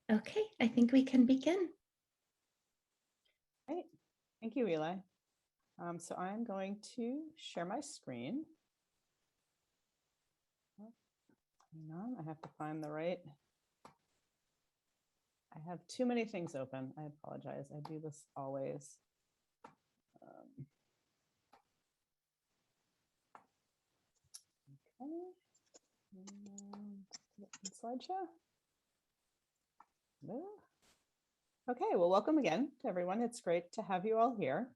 Okay, I think we can begin. Great. Thank you, Eli. So I'm going to share my screen. Hang on, I have to find the right. I have too many things open. I apologize. I do this always. Okay. Slideshow. No. Okay, well, welcome again to everyone. It's great to have you all here.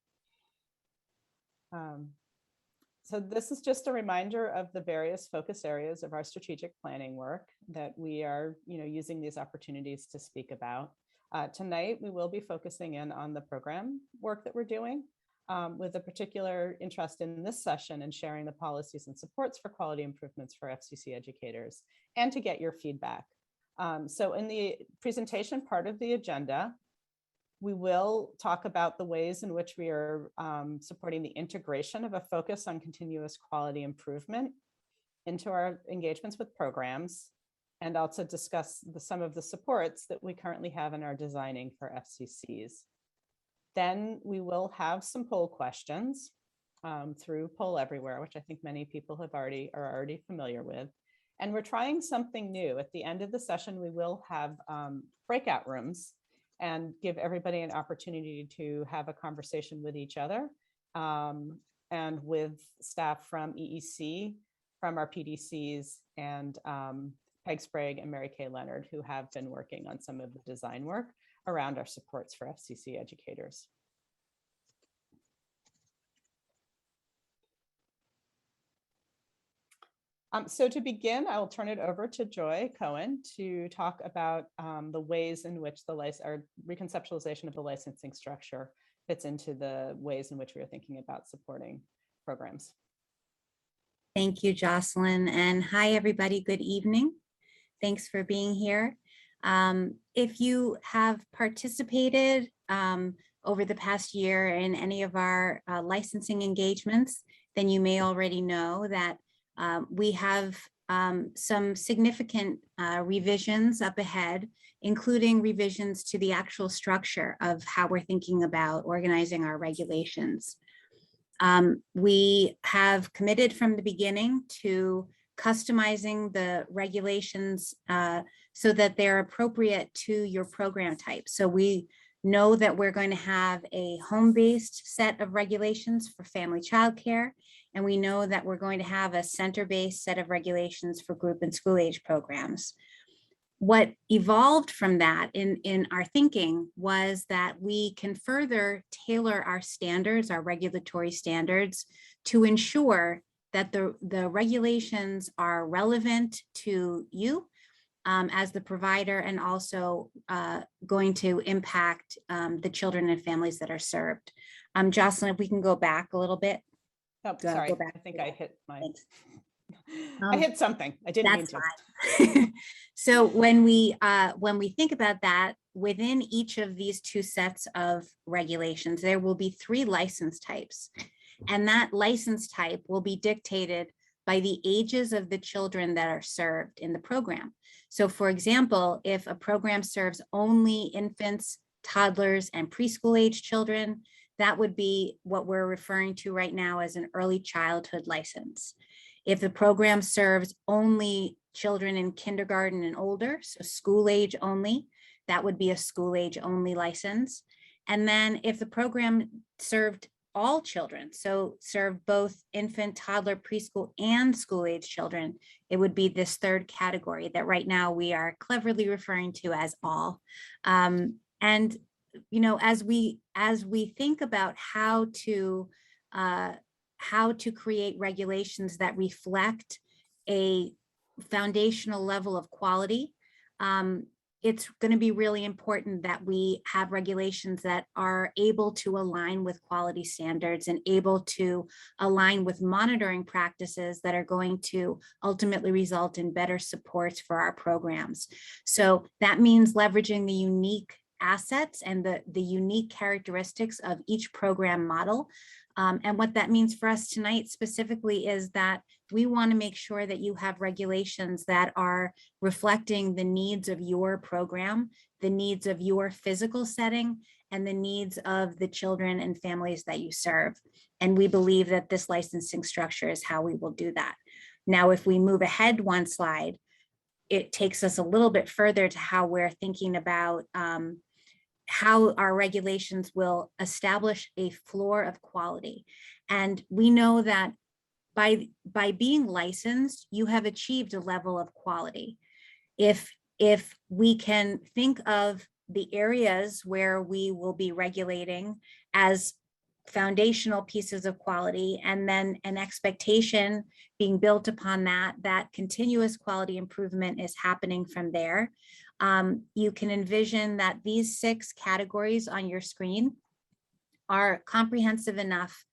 So this is just a reminder of the various focus areas of our strategic planning work that we are, using these opportunities to speak about. Tonight, we will be focusing in on the program work that we're doing, with a particular interest in this session and sharing the policies and supports for quality improvements for FCC educators and to get your feedback. So in the presentation part of the agenda, we will talk about the ways in which we are supporting the integration of a focus on continuous quality improvement into our engagements with programs, and also discuss some of the supports that we currently have in our designing for FCCs. Then we will have some poll questions through Poll Everywhere, which I think many people are already familiar with. And we're trying something new. At the end of the session, we will have breakout rooms and give everybody an opportunity to have a conversation with each other and with staff from EEC, from our PDCs, and Peg Sprague and Mary Kay Leonard, who have been working on some of the design work around our supports for FCC educators. So to begin, I will turn it over to Joy Cohen to talk about the ways in which our reconceptualization of the licensing structure fits into the ways in which we are thinking about supporting programs. Thank you, Jocelyn. And hi, everybody. Good evening. Thanks for being here. If you have participated over the past year in any of our licensing engagements, then you may already know that we have some significant revisions up ahead, including revisions to the actual structure of how we're thinking about organizing our regulations. We have committed from the beginning to customizing the regulations so that they're appropriate to your program type. So we know that we're going to have a home-based set of regulations for family childcare, and we know that we're going to have a center-based set of regulations for group and school age programs. What evolved from that in our thinking was that we can further tailor our standards, our regulatory standards, to ensure that the regulations are relevant to you as the provider, and also going to impact the children and families that are served. Jocelyn, if we can go back a little bit. Oh, sorry, I think I hit my, I hit something. I didn't mean to. So when we think about that, within each of these two sets of regulations, there will be 3 license types. And that license type will be dictated by the ages of the children that are served in the program. So for example, if a program serves only infants, toddlers, and preschool age children, that would be what we're referring to right now as an early childhood license. If the program serves only children in kindergarten and older, so school age only, that would be a school age only license. And then if the program served all children, so served both infant, toddler, preschool, and school age children, it would be this 3rd category that right now we are cleverly referring to as all. And as we think about how to create regulations that reflect a foundational level of quality, it's going to be really important that we have regulations that are able to align with quality standards and able to align with monitoring practices that are going to ultimately result in better supports for our programs. So that means leveraging the unique assets and the unique characteristics of each program model. And what that means for us tonight specifically is that we want to make sure that you have regulations that are reflecting the needs of your program, the needs of your physical setting, and the needs of the children and families that you serve. And we believe that this licensing structure is how we will do that. Now, if we move ahead one slide, it takes us a little bit further to how we're thinking about how our regulations will establish a floor of quality. And we know that by being licensed, you have achieved a level of quality. If we can think of the areas where we will be regulating as foundational pieces of quality, and then an expectation being built upon that continuous quality improvement is happening from there. You can envision that these 6 categories on your screen are comprehensive enough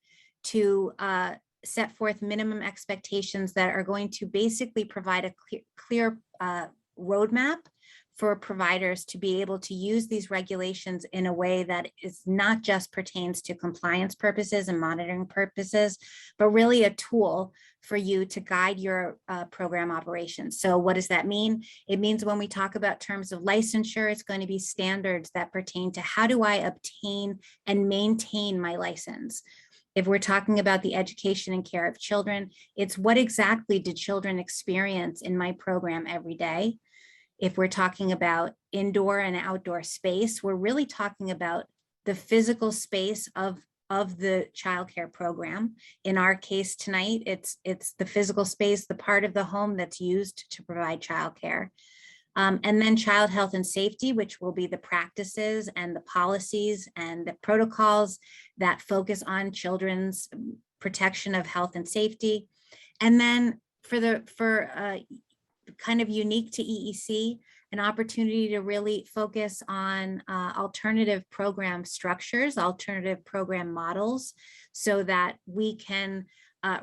to set forth minimum expectations that are going to basically provide a clear roadmap for providers to be able to use these regulations in a way that is not just pertains to compliance purposes and monitoring purposes, but really a tool for you to guide your program operations. So what does that mean? It means when we talk about terms of licensure, it's going to be standards that pertain to how do I obtain and maintain my license. If we're talking about the education and care of children, it's what exactly do children experience in my program every day? If we're talking about indoor and outdoor space, we're really talking about the physical space of the childcare program. In our case tonight, it's the physical space, the part of the home that's used to provide childcare. And then child health and safety, which will be the practices and the policies and the protocols that focus on children's protection of health and safety. And then for kind of unique to EEC, an opportunity to really focus on alternative program structures, alternative program models, so that we can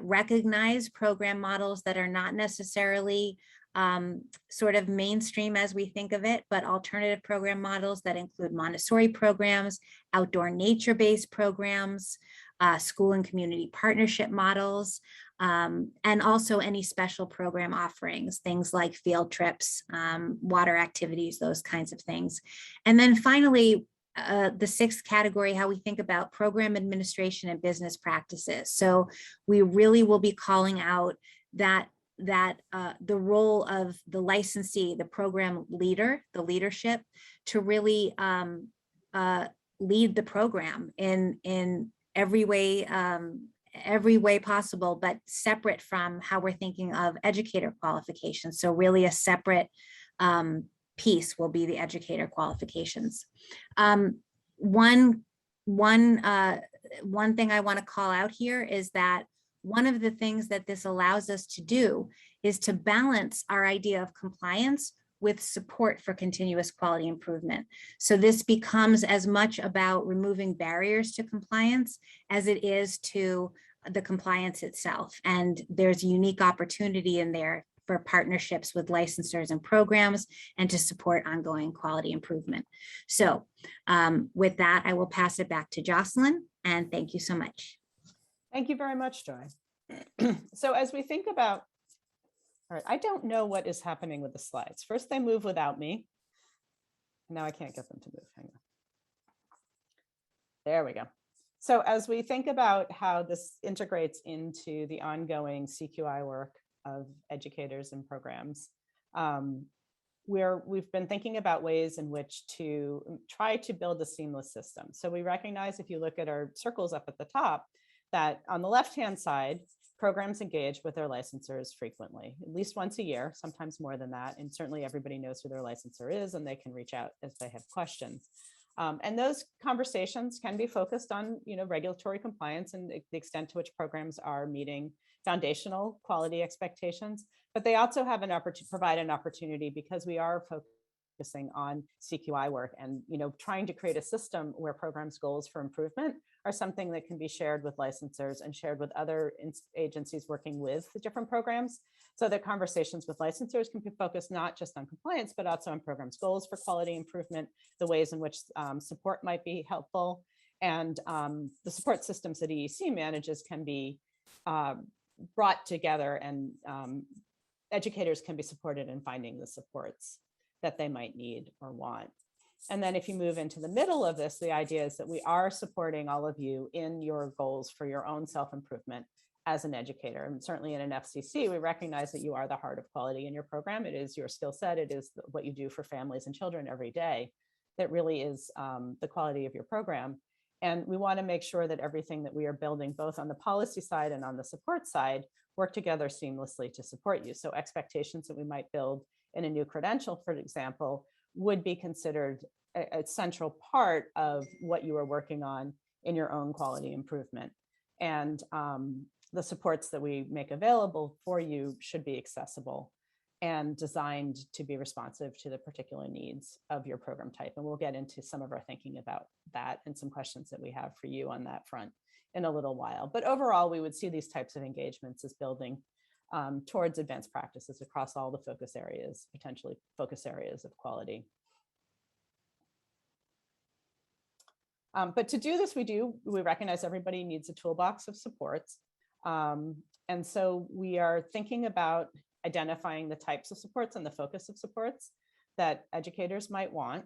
recognize program models that are not necessarily sort of mainstream as we think of it, but alternative program models that include Montessori programs, outdoor nature-based programs, school and community partnership models, and also any special program offerings, things like field trips, water activities, those kinds of things. And then finally, the 6th category, how we think about program administration and business practices. So we really will be calling out that the role of the licensee, the program leader, the leadership, to really lead the program in every way possible, but separate from how we're thinking of educator qualifications. So really a separate piece will be the educator qualifications. One thing I want to call out here is that one of the things that this allows us to do is to balance our idea of compliance with support for continuous quality improvement. So this becomes as much about removing barriers to compliance as it is to the compliance itself. And there's a unique opportunity in there for partnerships with licensors and programs and to support ongoing quality improvement. So with that, I will pass it back to Jocelyn, and thank you so much. Thank you very much, Joy. So as we think about, all right, I don't know what is happening with the slides. First, they move without me. Now I can't get them to move. Hang on. There we go. So as we think about how this integrates into the ongoing CQI work of educators and programs, we've been thinking about ways in which to try to build a seamless system. So we recognize, if you look at our circles up at the top, that on the left-hand side, programs engage with their licensors frequently, at least once a year, sometimes more than that. And certainly everybody knows who their licensor is, and they can reach out if they have questions. And those conversations can be focused on, regulatory compliance and the extent to which programs are meeting foundational quality expectations. But they also have an opportunity, provide an opportunity, because we are focusing on CQI work and, trying to create a system where programs' goals for improvement are something that can be shared with licensors and shared with other agencies working with the different programs, so that conversations with licensors can be focused not just on compliance, but also on programs' goals for quality improvement, the ways in which support might be helpful, and the support systems that EEC manages can be brought together, and educators can be supported in finding the supports that they might need or want. And then if you move into the middle of this, the idea is that we are supporting all of you in your goals for your own self-improvement as an educator. And certainly in an FCC, we recognize that you are the heart of quality in your program. It is your skill set. It is what you do for families and children every day that really is the quality of your program. And we want to make sure that everything that we are building, both on the policy side and on the support side, work together seamlessly to support you. So expectations that we might build in a new credential, for example, would be considered a central part of what you are working on in your own quality improvement. And the supports that we make available for you should be accessible and designed to be responsive to the particular needs of your program type. And we'll get into some of our thinking about that and some questions that we have for you on that front in a little while. But overall, we would see these types of engagements as building towards advanced practices across all the focus areas, potentially focus areas of quality. But to do this, we recognize everybody needs a toolbox of supports. And so we are thinking about identifying the types of supports and the focus of supports that educators might want.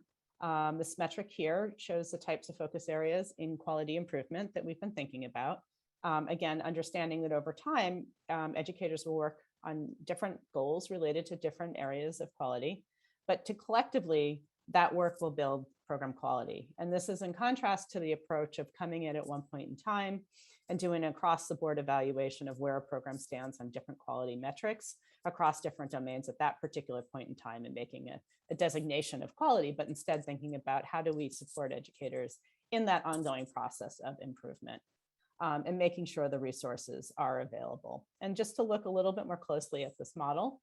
This metric here shows the types of focus areas in quality improvement that we've been thinking about. Again, understanding that over time, educators will work on different goals related to different areas of quality, but to collectively, that work will build program quality. And this is in contrast to the approach of coming in at one point in time and doing an across the board evaluation of where a program stands on different quality metrics across different domains at that particular point in time and making a designation of quality, but instead thinking about how do we support educators in that ongoing process of improvement. And making sure the resources are available. And just to look a little bit more closely at this model,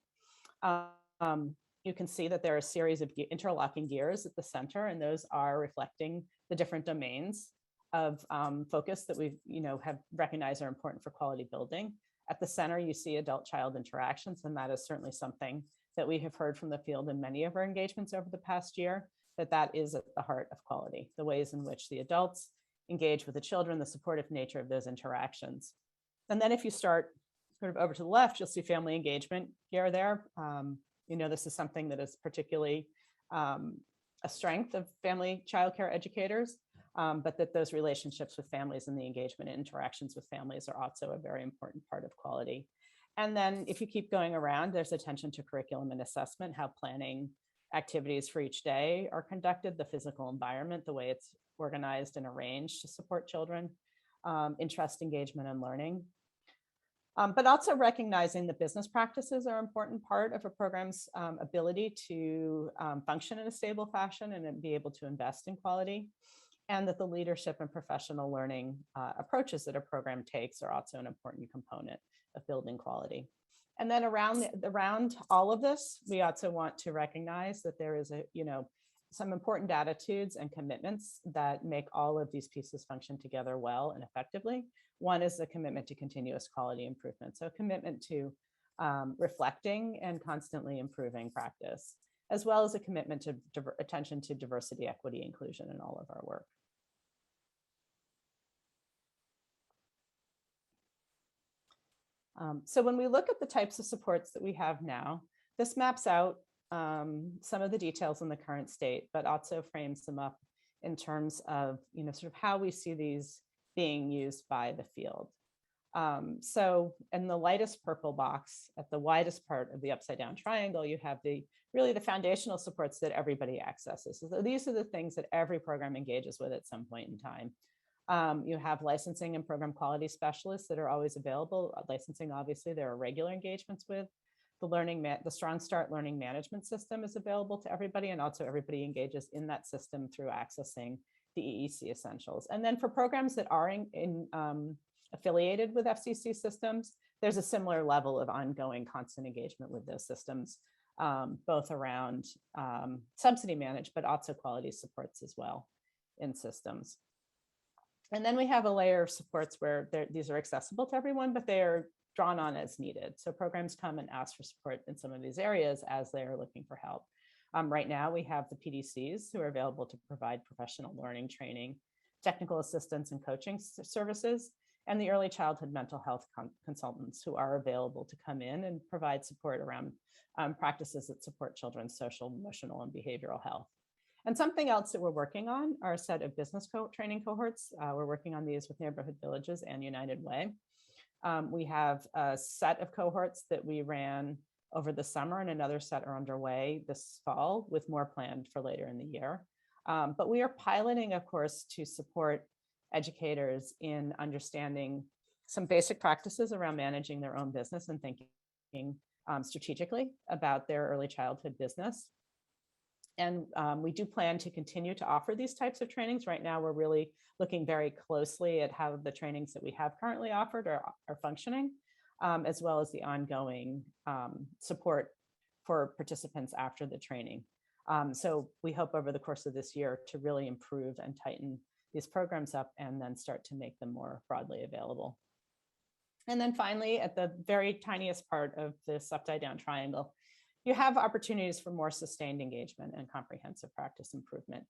you can see that there are a series of interlocking gears at the center, and those are reflecting the different domains of focus that we've have recognized are important for quality building. At the center, you see adult-child interactions, and that is certainly something that we have heard from the field in many of our engagements over the past year, that is at the heart of quality, the ways in which the adults engage with the children, the supportive nature of those interactions. And then if you start sort of over to the left, you'll see family engagement here there. This is something that is particularly a strength of family childcare educators, but that those relationships with families and the engagement and interactions with families are also a very important part of quality. And then if you keep going around, there's attention to curriculum and assessment, how planning activities for each day are conducted, the physical environment, the way it's organized and arranged to support children, interest, engagement, and learning. But also recognizing that business practices are an important part of a program's ability to function in a stable fashion and be able to invest in quality, and that the leadership and professional learning approaches that a program takes are also an important component of building quality. And then around all of this, we also want to recognize that there is some important attitudes and commitments that make all of these pieces function together well and effectively. One is the commitment to continuous quality improvement. So a commitment to reflecting and constantly improving practice, as well as a commitment to attention to diversity, equity, inclusion in all of our work. So when we look at the types of supports that we have now, this maps out some of the details in the current state, but also frames them up in terms of sort of how we see these being used by the field. So in the lightest purple box at the widest part of the upside down triangle, you have really the foundational supports that everybody accesses. So these are the things that every program engages with at some point in time. You have licensing and program quality specialists that are always available. Licensing, obviously, there are regular engagements with. The Strong Start learning management system is available to everybody, and also everybody engages in that system through accessing the EEC essentials. And then for programs that are affiliated with FCC systems, there's a similar level of ongoing constant engagement with those systems both around subsidy managed, but also quality supports as well in systems. And then we have a layer of supports where these are accessible to everyone, but they are drawn on as needed. So programs come and ask for support in some of these areas as they are looking for help. Right now, we have the PDCs who are available to provide professional learning training, technical assistance and coaching services, and the early childhood mental health consultants who are available to come in and provide support around practices that support children's social, emotional, and behavioral health. And something else that we're working on are a set of business training cohorts. We're working on these with Neighborhood Villages and United Way. We have a set of cohorts that we ran over the summer, and another set are underway this fall with more planned for later in the year. But we are piloting a course to support educators in understanding some basic practices around managing their own business and thinking strategically about their early childhood business. And we do plan to continue to offer these types of trainings. Right now, we're really looking very closely at how the trainings that we have currently offered are functioning, as well as the ongoing support for participants after the training. So we hope over the course of this year to really improve and tighten these programs up and then start to make them more broadly available. And then finally, at the very tiniest part of this upside down triangle, you have opportunities for more sustained engagement and comprehensive practice improvement.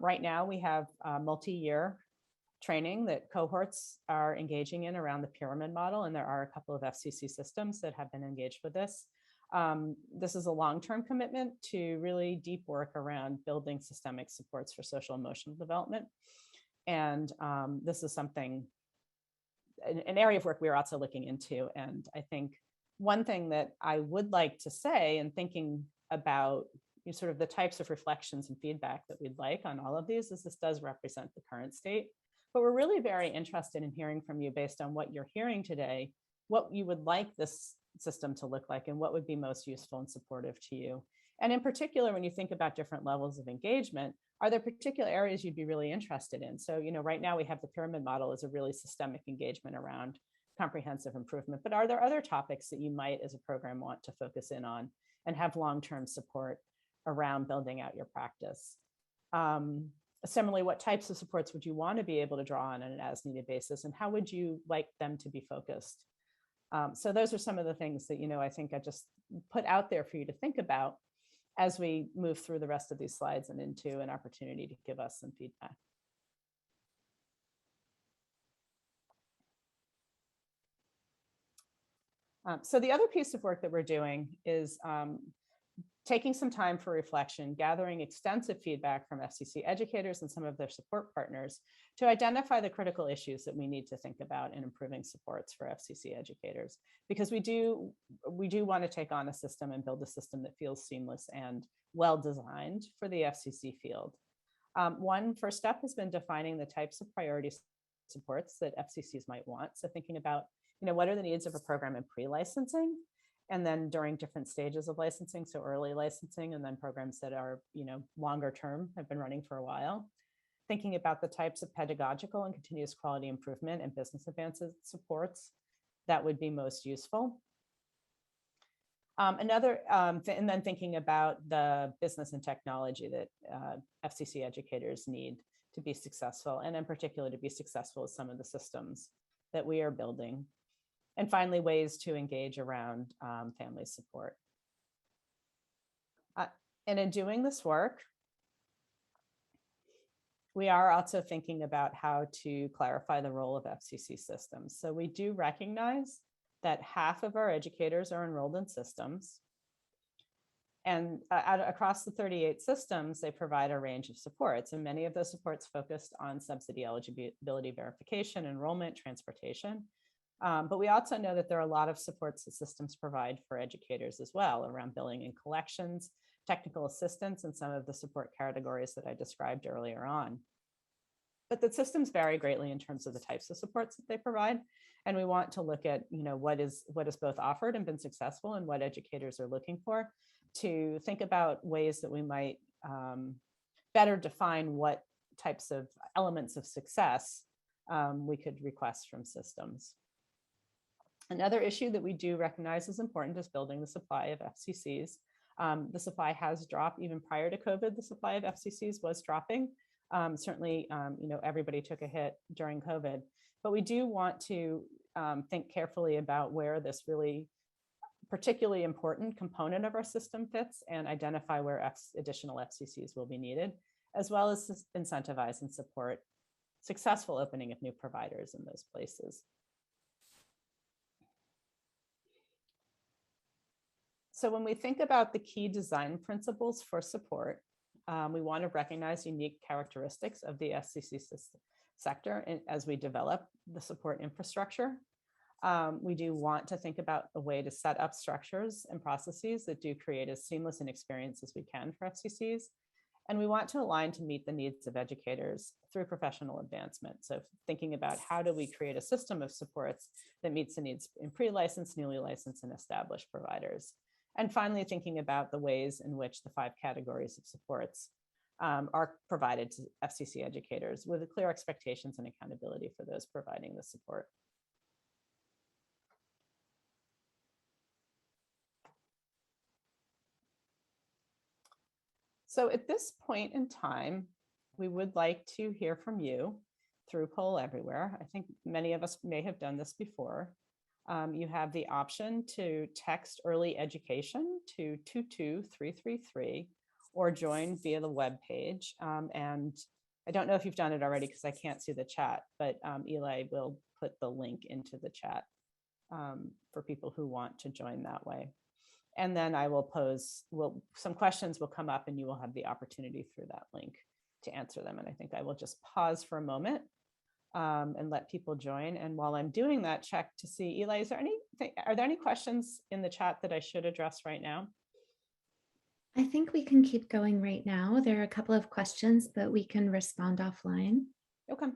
Right now, we have multi-year training that cohorts are engaging in around the pyramid model, and there are a couple of FCC systems that have been engaged with this. This is a long-term commitment to really deep work around building systemic supports for social emotional development. And this is something, an area of work we are also looking into. And I think one thing that I would like to say in thinking about sort of the types of reflections and feedback that we'd like on all of these is this does represent the current state. But we're really very interested in hearing from you based on what you're hearing today, what you would like this system to look like and what would be most useful and supportive to you. And in particular, when you think about different levels of engagement, are there particular areas you'd be really interested in? So, right now we have the pyramid model as a really systemic engagement around comprehensive improvement, but are there other topics that you might as a program want to focus in on and have long-term support around building out your practice? Similarly, what types of supports would you want to be able to draw on an as-needed basis, and how would you like them to be focused? So those are some of the things that, I think I just put out there for you to think about as we move through the rest of these slides and into an opportunity to give us some feedback. So the other piece of work that we're doing is taking some time for reflection, gathering extensive feedback from FCC educators and some of their support partners to identify the critical issues that we need to think about in improving supports for FCC educators. Because we do want to take on a system and build a system that feels seamless and well-designed for the FCC field. One first step has been defining the types of priority supports that FCCs might want. So thinking about, what are the needs of a program in pre-licensing, and then during different stages of licensing, so early licensing, and then programs that are, longer term, have been running for a while. Thinking about the types of pedagogical and continuous quality improvement and business advances supports that would be most useful. And then thinking about the business and technology that FCC educators need to be successful, and in particular to be successful with some of the systems that we are building. And finally, ways to engage around family support. And in doing this work, we are also thinking about how to clarify the role of FCC systems. So we do recognize that half of our educators are enrolled in systems. And across the 38 systems, they provide a range of supports. And many of those supports focused on subsidy eligibility verification, enrollment, transportation. But we also know that there are a lot of supports that systems provide for educators as well around billing and collections, technical assistance, and some of the support categories that I described earlier on. But the systems vary greatly in terms of the types of supports that they provide. And we want to look at, what is both offered and been successful and what educators are looking for, to think about ways that we might better define what types of elements of success we could request from systems. Another issue that we do recognize is important is building the supply of FCCs The supply has dropped. Even prior to COVID, the supply of FCCs was dropping. Certainly, everybody took a hit during COVID, but we do want to think carefully about where this really particularly important component of our system fits and identify where additional FCCs will be needed, as well as incentivize and support successful opening of new providers in those places. So when we think about the key design principles for support, we want to recognize unique characteristics of the FCC sector as we develop the support infrastructure. We do want to think about a way to set up structures and processes that do create as seamless an experience as we can for FCCs. And we want to align to meet the needs of educators through professional advancement. So thinking about how do we create a system of supports that meets the needs in pre-licensed, newly licensed, and established providers. And finally, thinking about the ways in which the 5 categories of supports are provided to FCC educators with clear expectations and accountability for those providing the support. So at this point in time, we would like to hear from you through Poll Everywhere. I think many of us may have done this before. You have the option to text early education to 22333 or join via the web page. And I don't know if you've done it already because I can't see the chat, but Eli will put the link into the chat for people who want to join that way. And then I will pose, some questions will come up and you will have the opportunity through that link to answer them. And I think I will just pause for a moment and let people join. And while I'm doing that, check to see, Eli, are there any questions in the chat that I should address right now? I think we can keep going right now. There are a couple of questions, but we can respond offline. Okay. All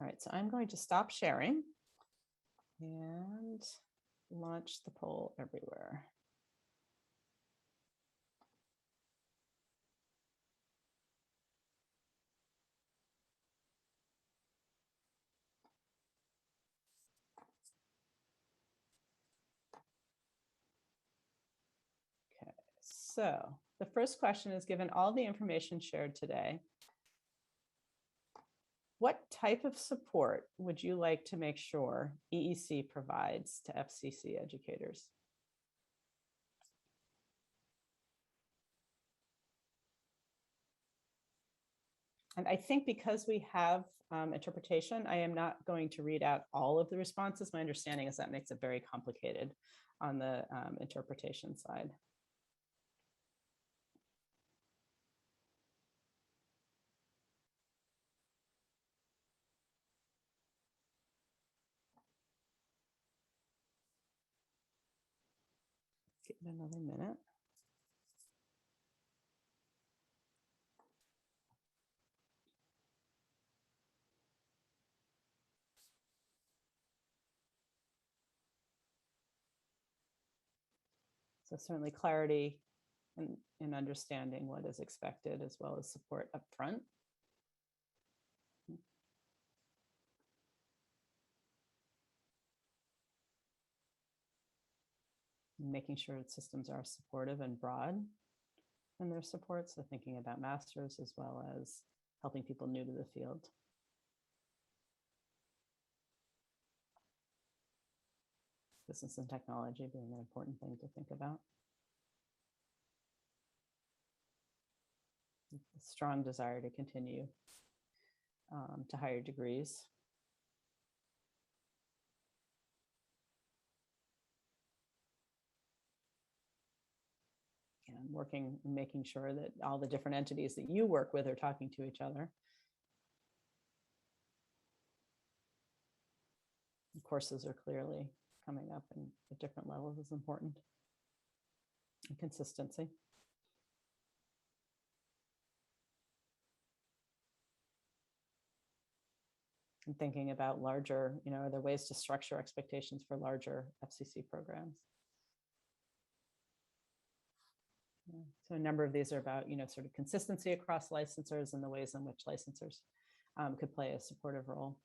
right, so I'm going to stop sharing and launch the poll everywhere. Okay, so the first question is, given all the information shared today, what type of support would you like to make sure EEC provides to FCC educators? And I think because we have interpretation, I am not going to read out all of the responses. My understanding is that makes it very complicated on the interpretation side. Give it another minute. So certainly clarity in understanding what is expected, as well as support up front. Making sure that systems are supportive and broad in their support. So thinking about masters as well as helping people new to the field. Business and technology being an important thing to think about. A strong desire to continue to higher degrees. And working and making sure that all the different entities that you work with are talking to each other. Courses are clearly coming up and at different levels is important. And consistency. And thinking about larger, are there ways to structure expectations for larger FCC programs? Yeah. So a number of these are about, sort of consistency across licensors and the ways in which licensors could play a supportive role.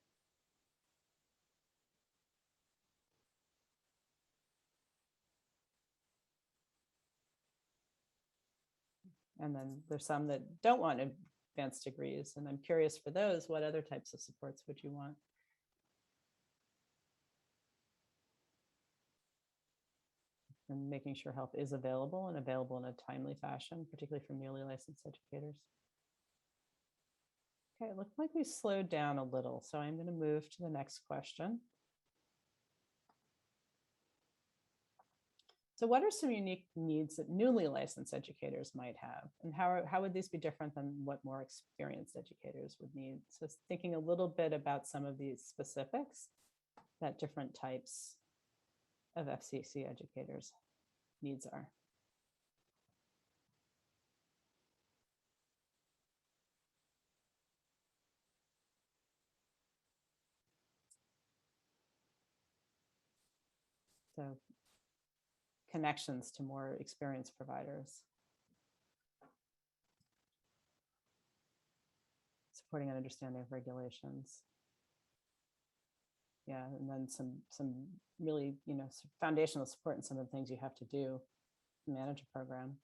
And then there's some that don't want advanced degrees. And I'm curious for those, what other types of supports would you want? And making sure help is available and available in a timely fashion, particularly for newly licensed educators. Okay, it looked like we slowed down a little, so I'm going to move to the next question. So what are some unique needs that newly licensed educators might have? And how would these be different than what more experienced educators would need? So thinking a little bit about some of these specifics that different types of FCC educators' needs are. So connections to more experienced providers. Supporting an understanding of regulations. Yeah, and then some really, foundational support in some of the things you have to do to manage a program.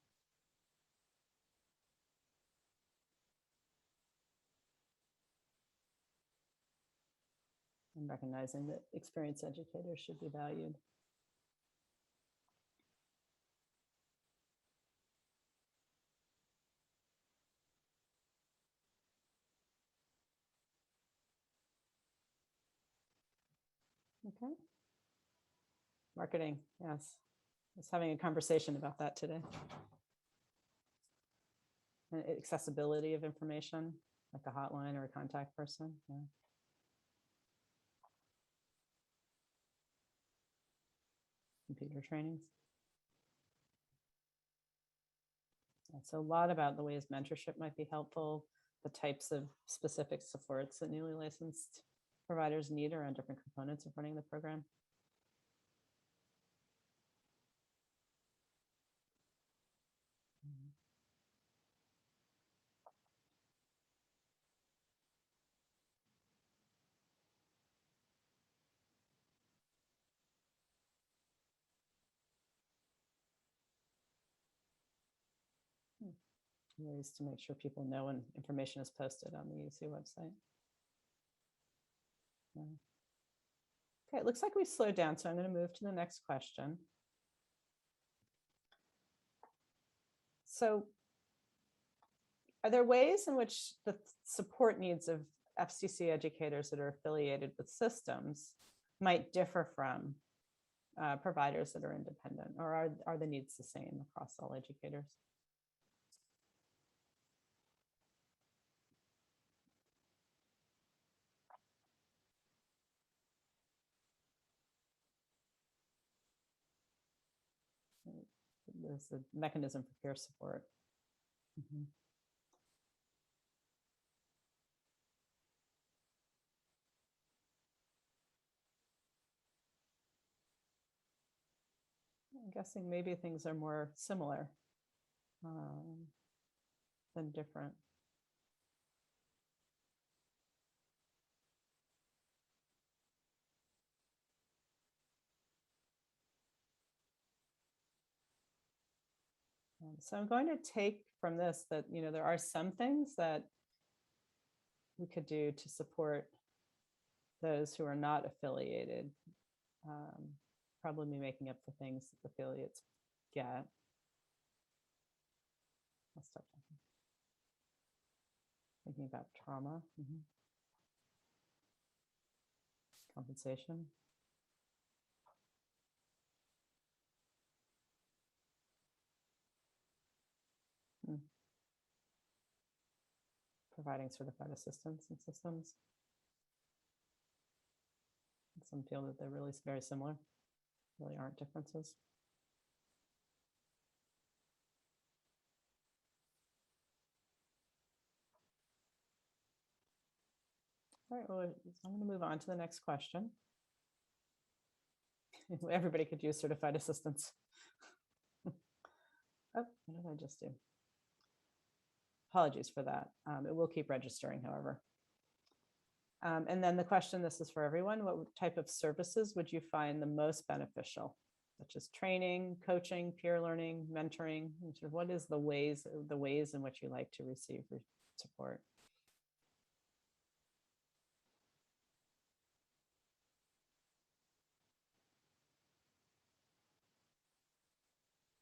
And recognizing that experienced educators should be valued. Okay. Marketing, yes. I was having a conversation about that today. And accessibility of information, like a hotline or a contact person. Yeah. Computer trainings. Yeah, so a lot about the ways mentorship might be helpful, the types of specific supports that newly licensed providers need around different components of running the program. Ways to make sure people know when information is posted on the UC website. Yeah. Okay, it looks like we slowed down, so I'm going to move to the next question. So are there ways in which the support needs of FCC educators that are affiliated with systems might differ from providers that are independent, or are the needs the same across all educators? There's a mechanism for peer support. Mm-hmm. I'm guessing maybe things are more similar than different. So I'm going to take from this that, there are some things that we could do to support those who are not affiliated, probably making up the things that the affiliates get. I'll stop thinking about trauma, compensation. Providing certified assistance in systems. Some feel that they're really very similar, really aren't differences. All right, well, I'm going to move on to the next question. Everybody could use certified assistance. Oh, what did I just do? Apologies for that. It will keep registering, however. And then the question, this is for everyone, what type of services would you find the most beneficial such as training, coaching, peer learning, mentoring, and sort of what is the ways in which you like to receive support?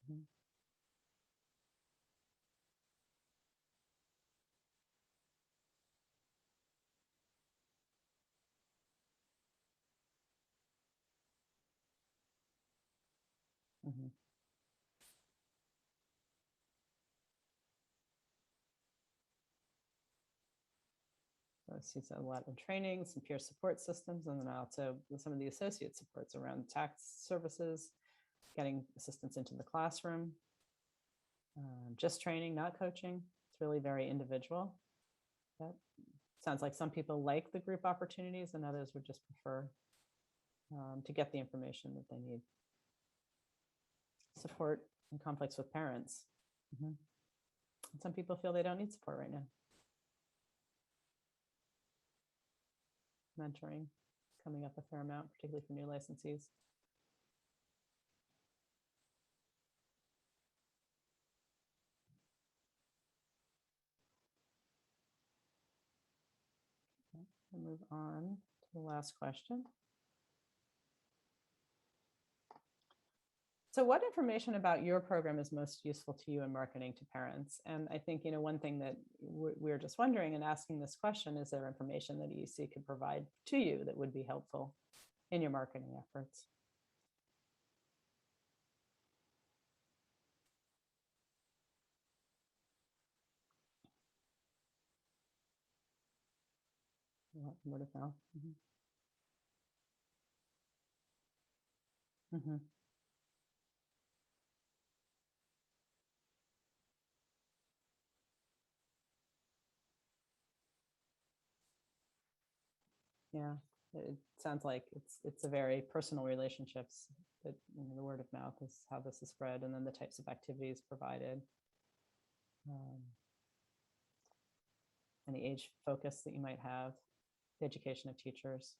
Mhm. Mhm. So I see a lot of training, some peer support systems, and then also some of the associate supports around tax services, getting assistance into the classroom, just training, not coaching. It's really very individual. That sounds like some people like the group opportunities and others would just prefer to get the information that they need. Support in conflicts with parents. Mhm. And some people feel they don't need support right now. Mentoring coming up a fair amount, particularly for new licensees. Okay, we'll move on to the last question. So what information about your program is most useful to you in marketing to parents? And I think, one thing that we're just wondering and asking this question, is there information that EEC could provide to you that would be helpful in your marketing efforts? Word of mouth. Mhm. Yeah, it sounds like it's a very personal relationships that the word of mouth is how this is spread, and then the types of activities provided, any age focus that you might have, the education of teachers,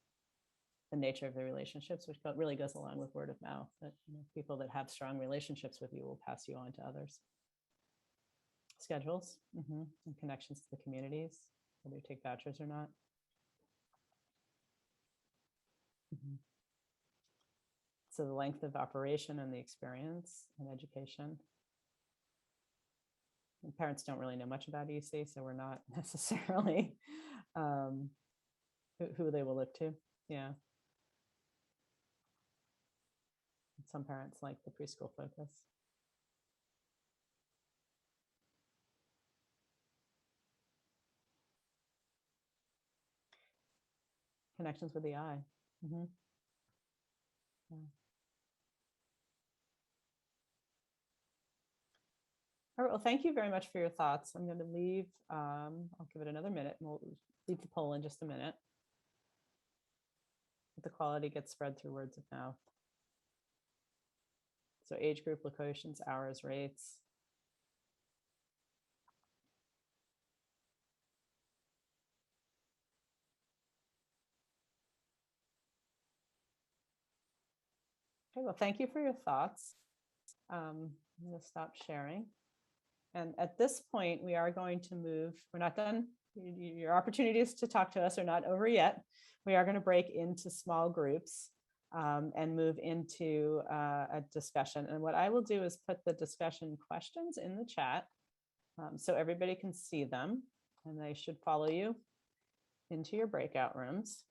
the nature of the relationships, which really goes along with word of mouth. That people that have strong relationships with you will pass you on to others. Schedules, and connections to the communities, whether you take vouchers or not. So the length of operation and the experience and education. And parents don't really know much about EC, so we're not necessarily who they will look to. Yeah. Some parents like the preschool focus. Connections with the eye. Yeah. All right, well, thank you very much for your thoughts. I'm going to leave, I'll give it another minute, and we'll leave the poll in just a minute. The quality gets spread through words of mouth. So age group, locations, hours, rates. Okay, well, thank you for your thoughts. I'm going to stop sharing. And at this point, we are going to move. We're not done. Your opportunities to talk to us are not over yet. We are going to break into small groups and move into a discussion. And what I will do is put the discussion questions in the chat so everybody can see them, and they should follow you into your breakout rooms.